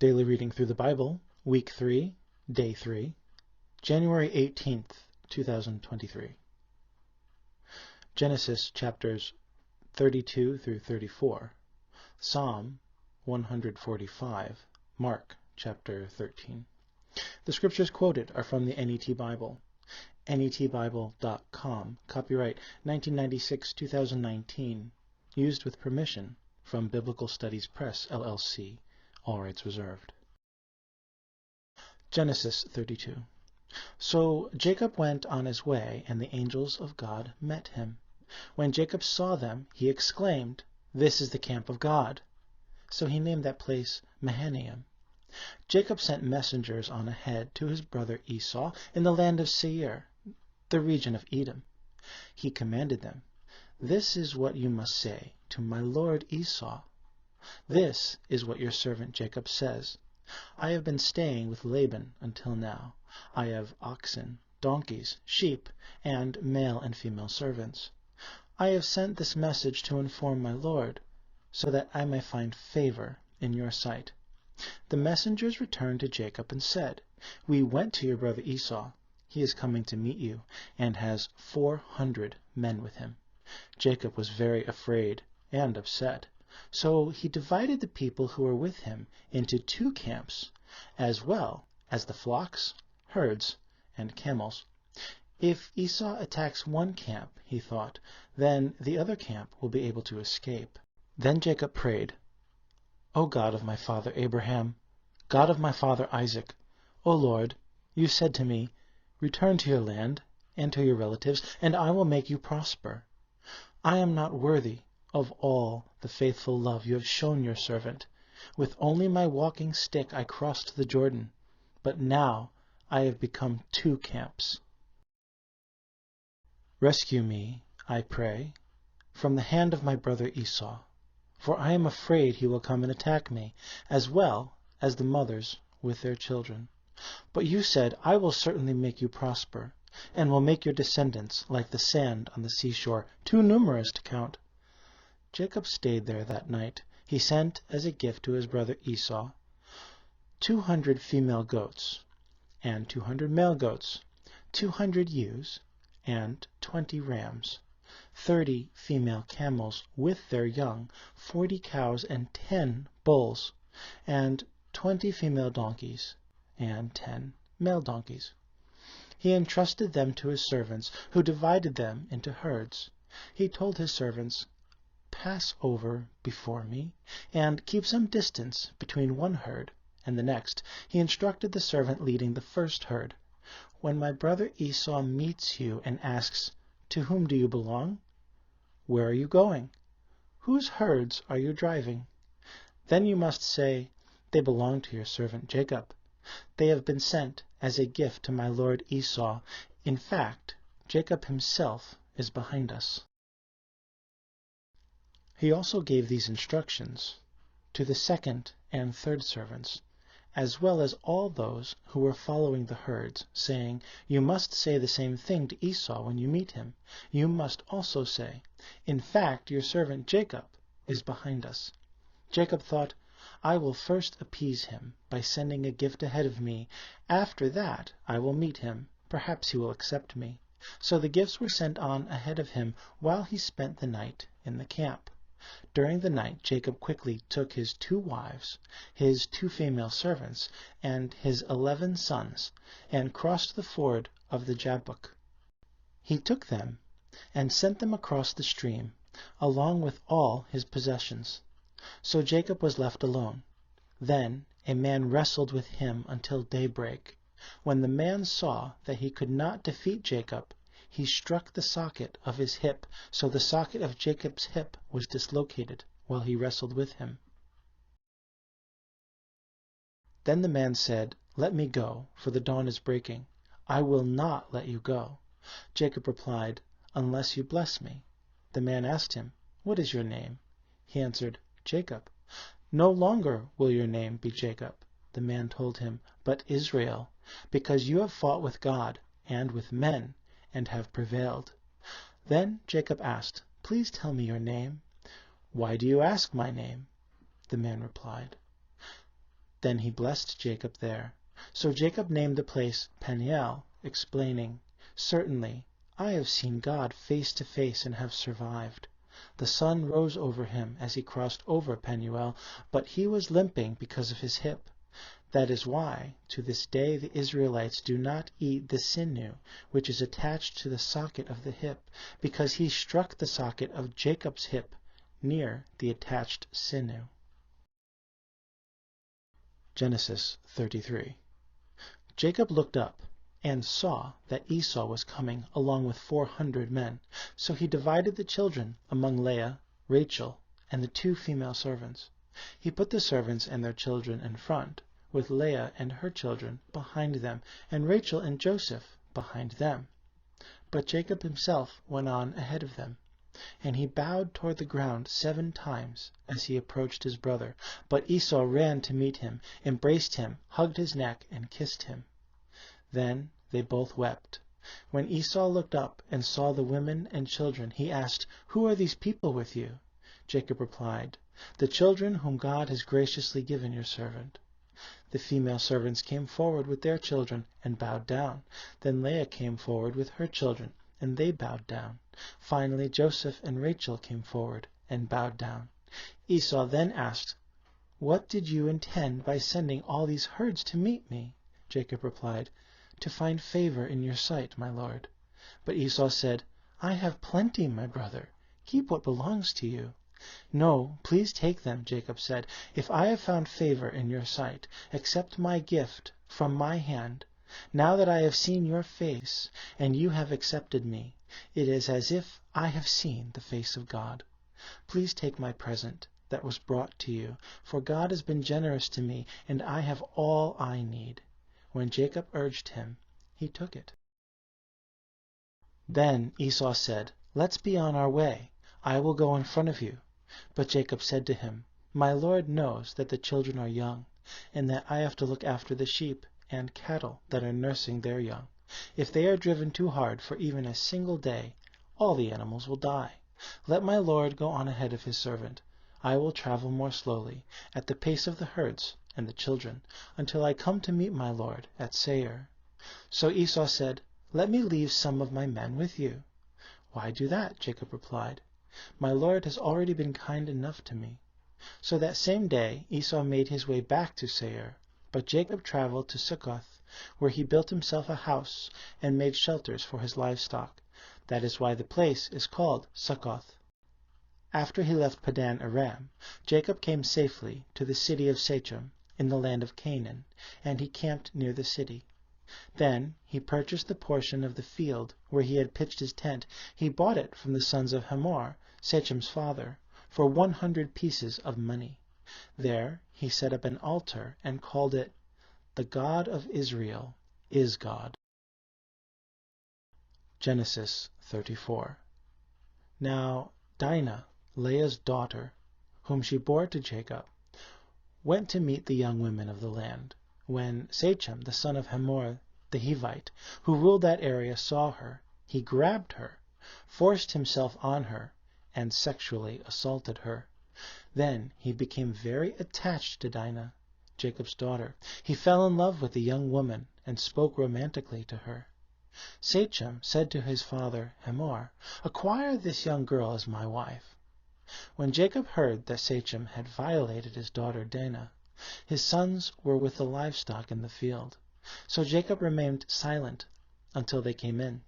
Daily Reading Through the Bible, Week 3, Day 3, January 18th, 2023. Genesis chapters 32 through 34, Psalm 145, Mark chapter 13. The scriptures quoted are from the NET Bible. netbible.com, copyright 1996-2019, used with permission from Biblical Studies Press, LLC. All rights reserved. Genesis 32. So Jacob went on his way, and the angels of God met him. When Jacob saw them, he exclaimed, "This is the camp of God." So he named that place Mahanaim. Jacob sent messengers on ahead to his brother Esau in the land of Seir, the region of Edom. He commanded them, "This is what you must say to my lord Esau. This is what your servant Jacob says. I have been staying with Laban until now. I have oxen, donkeys, sheep, and male and female servants. I have sent this message to inform my lord, so that I may find favor in your sight." The messengers returned to Jacob and said, "We went to your brother Esau. He is coming to meet you, and has 400 men with him." Jacob was very afraid and upset. So he divided the people who were with him into 2 camps, as well as the flocks, herds, and camels. If Esau attacks one camp, he thought, then the other camp will be able to escape. Then Jacob prayed, "O God of my father Abraham, God of my father Isaac, O Lord, you said to me, 'Return to your land and to your relatives, and I will make you prosper.' I am not worthy of all the faithful love you have shown your servant. With only my walking stick I crossed the Jordan, but now I have become 2 camps. Rescue me, I pray, from the hand of my brother Esau, for I am afraid he will come and attack me, as well as the mothers with their children. But you said, 'I will certainly make you prosper, and will make your descendants like the sand on the seashore, too numerous to count.'" Jacob stayed there that night. He sent as a gift to his brother Esau 200 female goats, and 200 male goats, 200 ewes, and 20 rams, 30 female camels with their young, 40 cows and 10 bulls, and 20 female donkeys, and 10 male donkeys. He entrusted them to his servants, who divided them into herds. He told his servants, "Pass over before me, and keep some distance between one herd and the next." He instructed the servant leading the first herd, "When my brother Esau meets you and asks, 'To whom do you belong? Where are you going? Whose herds are you driving?' Then you must say, 'They belong to your servant Jacob. They have been sent as a gift to my lord Esau. In fact, Jacob himself is behind us.'" He also gave these instructions to the second and third servants, as well as all those who were following the herds, saying, "You must say the same thing to Esau when you meet him. You must also say, 'In fact, your servant Jacob is behind us.'" Jacob thought, "I will first appease him by sending a gift ahead of me. After that I will meet him. Perhaps he will accept me." So the gifts were sent on ahead of him while he spent the night in the camp. During the night Jacob quickly took his 2 wives, his 2 female servants, and his 11 sons, and crossed the ford of the Jabbok. He took them and sent them across the stream, along with all his possessions. So Jacob was left alone. Then a man wrestled with him until daybreak. When the man saw that he could not defeat Jacob, he struck the socket of his hip, so the socket of Jacob's hip was dislocated while he wrestled with him. Then the man said, "Let me go, for the dawn is breaking." "I will not let you go." Jacob replied, "Unless you bless me." The man asked him, "What is your name?" He answered, "Jacob." "No longer will your name be Jacob," the man told him, "but Israel, because you have fought with God and with men, and have prevailed." Then Jacob asked, "Please tell me your name." "Why do you ask my name?" The man replied, Then he blessed Jacob there. So Jacob named the place Peniel, explaining, "Certainly, I have seen God face to face and have survived." The sun rose over him as he crossed over Penuel, but he was limping because of his hip. That is why, to this day, the Israelites do not eat the sinew which is attached to the socket of the hip, because he struck the socket of Jacob's hip near the attached sinew. Genesis 33. Jacob looked up and saw that Esau was coming along with 400 men. So he divided the children among Leah, Rachel, and the 2 female servants. He put the servants and their children in front, with Leah and her children behind them, and Rachel and Joseph behind them. But Jacob himself went on ahead of them. And he bowed toward the ground 7 times as he approached his brother. But Esau ran to meet him, embraced him, hugged his neck, and kissed him. Then they both wept. When Esau looked up and saw the women and children, he asked, "Who are these people with you?" Jacob replied, "The children whom God has graciously given your servant." The female servants came forward with their children and bowed down. Then Leah came forward with her children, and they bowed down. Finally, Joseph and Rachel came forward and bowed down. Esau then asked, "What did you intend by sending all these herds to meet me?" Jacob replied, "To find favor in your sight, my lord." But Esau said, "I have plenty, my brother. Keep what belongs to you." "No, please take them," Jacob said. "If I have found favor in your sight, accept my gift from my hand. Now that I have seen your face, and you have accepted me, it is as if I have seen the face of God. Please take my present that was brought to you, for God has been generous to me, and I have all I need." When Jacob urged him, he took it. Then Esau said, "Let's be on our way. I will go in front of you." But Jacob said to him, "My lord knows that the children are young, and that I have to look after the sheep and cattle that are nursing their young. If they are driven too hard for even a single day, all the animals will die. Let my lord go on ahead of his servant. I will travel more slowly, at the pace of the herds and the children, until I come to meet my lord at Seir." So Esau said, "Let me leave some of my men with you." "Why do that?" Jacob replied. "My lord has already been kind enough to me." So that same day Esau made his way back to Seir, but Jacob traveled to Succoth, where he built himself a house and made shelters for his livestock. That is why the place is called Succoth. After he left Padan Aram, Jacob came safely to the city of Shechem in the land of Canaan, and he camped near the city. Then he purchased the portion of the field where he had pitched his tent. He bought it from the sons of Hamor, Shechem's father, for 100 pieces of money. There he set up an altar and called it, "The God of Israel is God." Genesis 34. Now Dinah, Leah's daughter, whom she bore to Jacob, went to meet the young women of the land. When Shechem, the son of Hamor the Hivite, who ruled that area, saw her, he grabbed her, forced himself on her, and sexually assaulted her. Then he became very attached to Dinah, Jacob's daughter. He fell in love with the young woman and spoke romantically to her. Shechem said to his father Hamor, "Acquire this young girl as my wife." When Jacob heard that Shechem had violated his daughter Dinah, his sons were with the livestock in the field. So Jacob remained silent until they came in.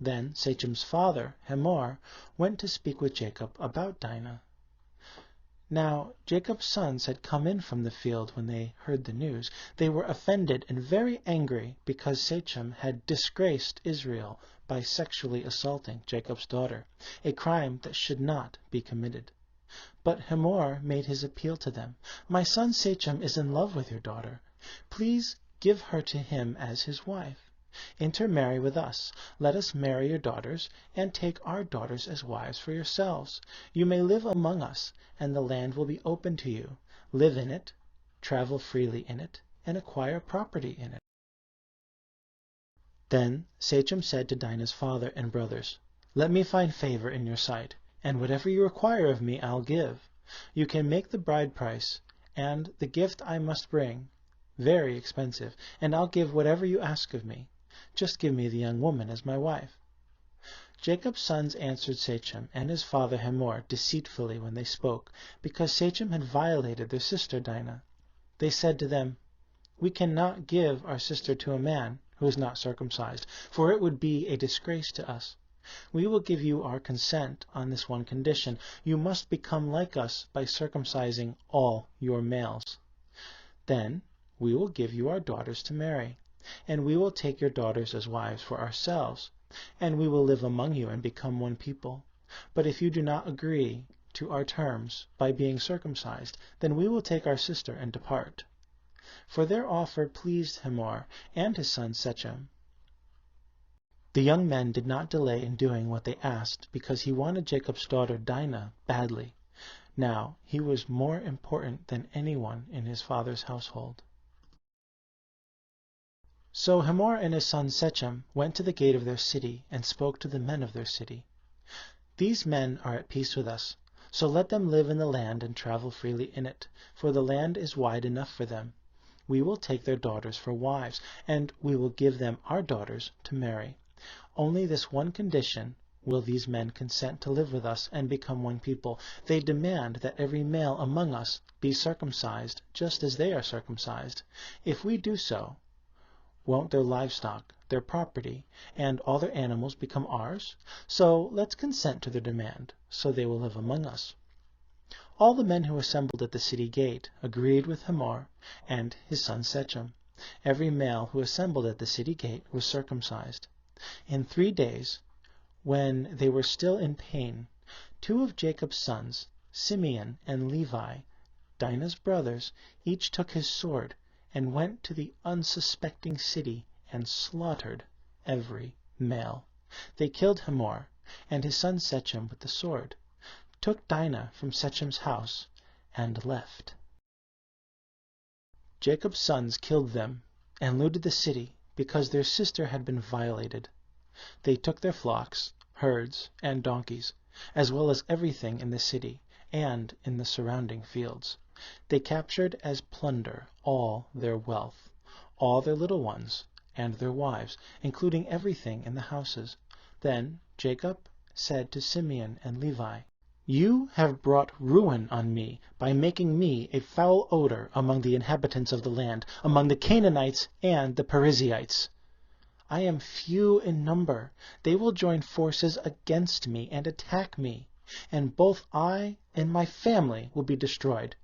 Then Shechem's father, Hamor, went to speak with Jacob about Dinah. Now Jacob's sons had come in from the field when they heard the news. They were offended and very angry because Shechem had disgraced Israel by sexually assaulting Jacob's daughter, a crime that should not be committed. But Hamor made his appeal to them. "My son Shechem is in love with your daughter. Please give her to him as his wife. Intermarry with us. Let us marry your daughters, and take our daughters as wives for yourselves. You may live among us, and the land will be open to you. Live in it, travel freely in it, and acquire property in it." Then Shechem said to Dinah's father and brothers, "Let me find favor in your sight, and whatever you require of me I'll give. You can make the bride price, and the gift I must bring, very expensive, and I'll give whatever you ask of me. Just give me the young woman as my wife." Jacob's sons answered Shechem and his father Hamor deceitfully when they spoke, because Shechem had violated their sister Dinah. They said to them, "We cannot give our sister to a man who is not circumcised, for it would be a disgrace to us. We will give you our consent on this one condition: you must become like us by circumcising all your males. Then we will give you our daughters to marry, and we will take your daughters as wives for ourselves, and we will live among you and become one people. But if you do not agree to our terms by being circumcised, then we will take our sister and depart." For their offer pleased Hamor and his son Shechem. The young men did not delay in doing what they asked, because he wanted Jacob's daughter Dinah badly. Now he was more important than anyone in his father's household. So Hamor and his son Shechem went to the gate of their city and spoke to the men of their city. "These men are at peace with us, so let them live in the land and travel freely in it, for the land is wide enough for them. We will take their daughters for wives, and we will give them our daughters to marry. Only this one condition will these men consent to live with us and become one people. They demand that every male among us be circumcised, just as they are circumcised. If we do so, won't their livestock, their property, and all their animals become ours? So let's consent to their demand, so they will live among us." All the men who assembled at the city gate agreed with Hamor and his son Shechem. Every male who assembled at the city gate was circumcised. In 3 days, when they were still in pain, 2 of Jacob's sons, Simeon and Levi, Dinah's brothers, each took his sword and went to the unsuspecting city and slaughtered every male. They killed Hamor and his son Shechem with the sword, took Dinah from Shechem's house, and left. Jacob's sons killed them and looted the city, because their sister had been violated. They took their flocks, herds, and donkeys, as well as everything in the city and in the surrounding fields. They captured as plunder all their wealth, all their little ones, and their wives, including everything in the houses. Then Jacob said to Simeon and Levi, "You have brought ruin on me by making me a foul odor among the inhabitants of the land, among the Canaanites and the Perizzites. I am few in number. They will join forces against me and attack me, and both I and my family will be destroyed."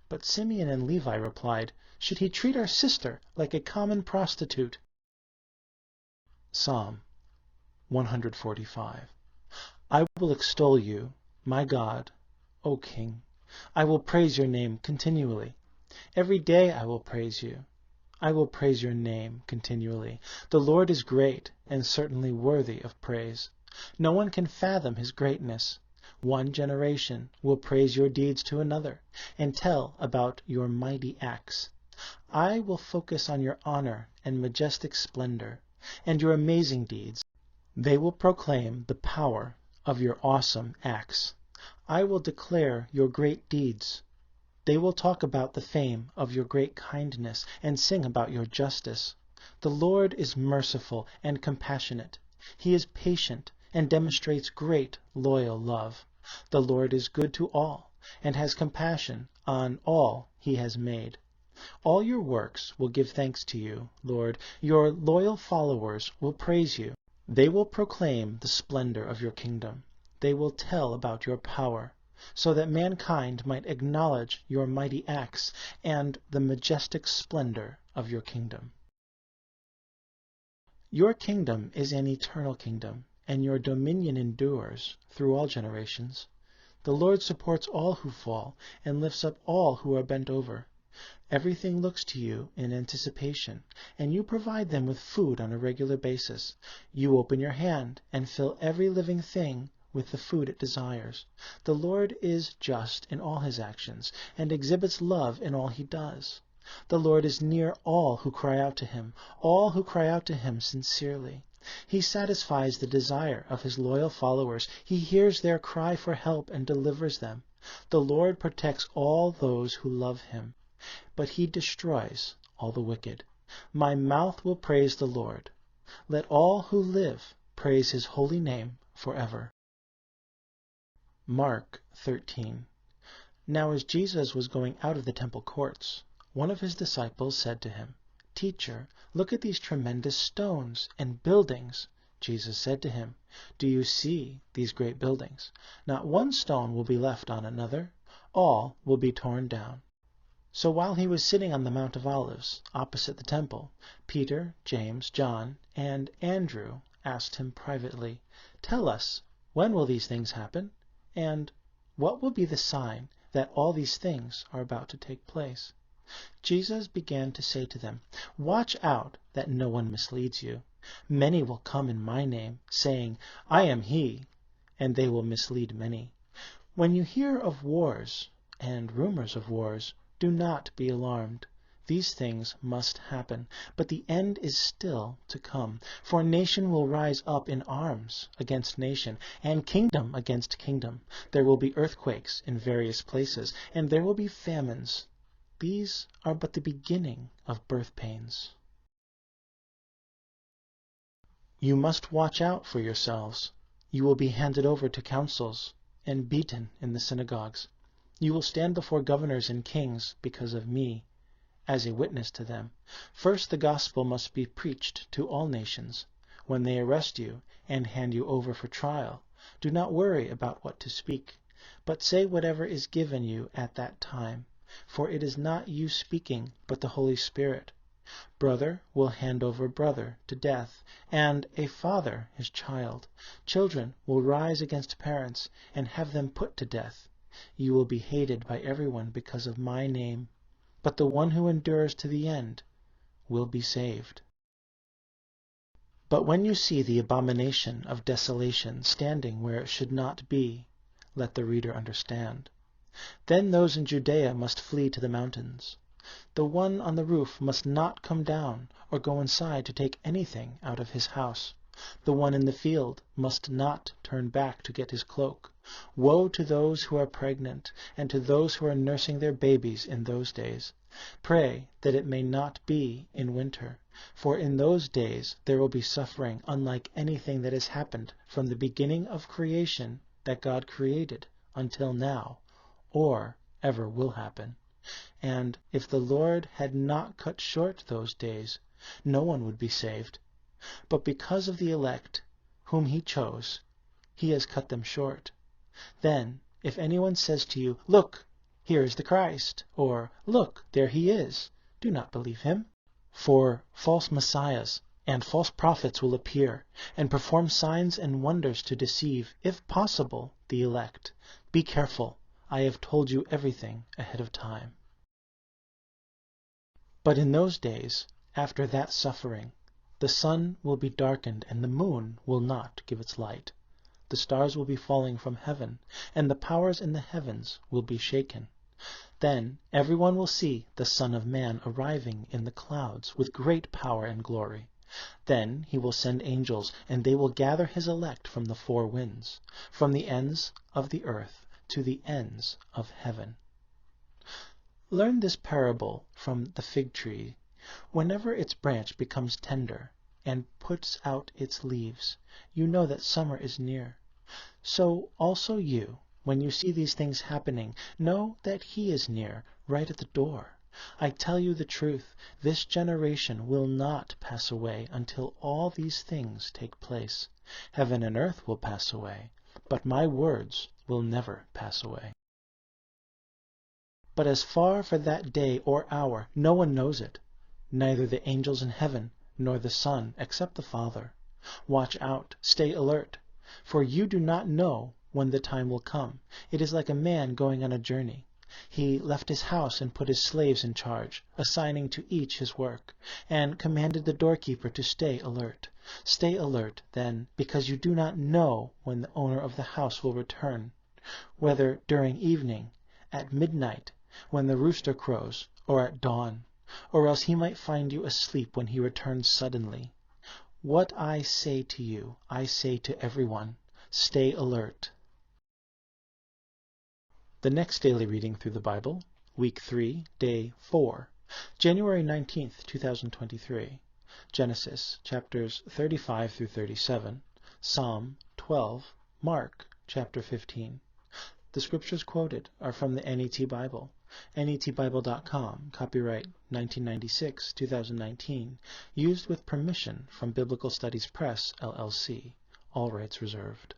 But Simeon and Levi replied, "Should he treat our sister like a common prostitute?" Psalm 145. I will extol you, my God, O King. I will praise your name continually. Every day I will praise you. I will praise your name continually. The Lord is great and certainly worthy of praise. No one can fathom his greatness. One generation will praise your deeds to another and tell about your mighty acts. I will focus on your honor and majestic splendor and your amazing deeds. They will proclaim the power of your awesome acts. I will declare your great deeds. They will talk about the fame of your great kindness and sing about your justice. The Lord is merciful and compassionate. He is patient and demonstrates great loyal love. The Lord is good to all and has compassion on all he has made. All your works will give thanks to you, Lord. Your loyal followers will praise you. They will proclaim the splendor of your kingdom. They will tell about your power, so that mankind might acknowledge your mighty acts and the majestic splendor of your kingdom. Your kingdom is an eternal kingdom, and your dominion endures through all generations. The Lord supports all who fall and lifts up all who are bent over. Everything looks to you in anticipation, and you provide them with food on a regular basis. You open your hand and fill every living thing with the food it desires. The Lord is just in all his actions and exhibits love in all he does. The Lord is near all who cry out to him, all who cry out to him sincerely. He satisfies the desire of his loyal followers. He hears their cry for help and delivers them. The Lord protects all those who love him, but he destroys all the wicked. My mouth will praise the Lord. Let all who live praise his holy name forever. Mark 13. Now as Jesus was going out of the temple courts, one of his disciples said to him, Teacher, look at these tremendous stones and buildings. Jesus said to him, Do you see these great buildings? Not one stone will be left on another. All will be torn down. So while he was sitting on the Mount of Olives, opposite the temple, Peter, James, John, and Andrew asked him privately, Tell us, when will these things happen? And what will be the sign that all these things are about to take place? Jesus began to say to them, Watch out that no one misleads you. Many will come in my name, saying, I am he, and they will mislead many. When you hear of wars and rumors of wars, do not be alarmed. These things must happen, but the end is still to come. For nation will rise up in arms against nation, and kingdom against kingdom. There will be earthquakes in various places, and there will be famines. These are but the beginning of birth pains. You must watch out for yourselves. You will be handed over to councils and beaten in the synagogues. You will stand before governors and kings because of me, as a witness to them. First, the gospel must be preached to all nations. When they arrest you and hand you over for trial, do not worry about what to speak, but say whatever is given you at that time, for it is not you speaking, but the Holy Spirit. Brother will hand over brother to death, and a father his child. Children will rise against parents and have them put to death. You will be hated by everyone because of my name, but the one who endures to the end will be saved. But when you see the abomination of desolation standing where it should not be, let the reader understand. Then those in Judea must flee to the mountains. The one on the roof must not come down or go inside to take anything out of his house. The one in the field must not turn back to get his cloak. Woe to those who are pregnant and to those who are nursing their babies in those days. Pray that it may not be in winter, for in those days there will be suffering unlike anything that has happened from the beginning of creation that God created until now, or ever will happen. And if the Lord had not cut short those days, no one would be saved. But because of the elect, whom he chose, he has cut them short. Then, if anyone says to you, Look, here is the Christ, or Look, there he is, do not believe him. For false messiahs and false prophets will appear, and perform signs and wonders to deceive, if possible, the elect. Be careful. I have told you everything ahead of time. But in those days, after that suffering, the sun will be darkened and the moon will not give its light. The stars will be falling from heaven, and the powers in the heavens will be shaken. Then everyone will see the Son of Man arriving in the clouds with great power and glory. Then he will send angels, and they will gather his elect from the four winds, from the ends of the earth to the ends of heaven. Learn this parable from the fig tree. Whenever its branch becomes tender and puts out its leaves, you know that summer is near. So also you, when you see these things happening, know that he is near, right at the door. I tell you the truth, this generation will not pass away until all these things take place. Heaven and earth will pass away, but my words will never pass away. But as far for that day or hour, no one knows it, neither the angels in heaven nor the Son, except the Father. Watch out, stay alert, for you do not know when the time will come. It is like a man going on a journey. He left his house and put his slaves in charge, assigning to each his work, and commanded the doorkeeper to stay alert. Stay alert, then, because you do not know when the owner of the house will return, whether during evening, at midnight, when the rooster crows, or at dawn, or else he might find you asleep when he returns suddenly. What I say to you, I say to everyone, stay alert. The next daily reading through the Bible, Week 3, Day 4, January 19th, 2023. Genesis, chapters 35 through 37, Psalm 12, Mark, chapter 15. The scriptures quoted are from the NET Bible, netbible.com, copyright 1996-2019, used with permission from Biblical Studies Press, LLC. All rights reserved.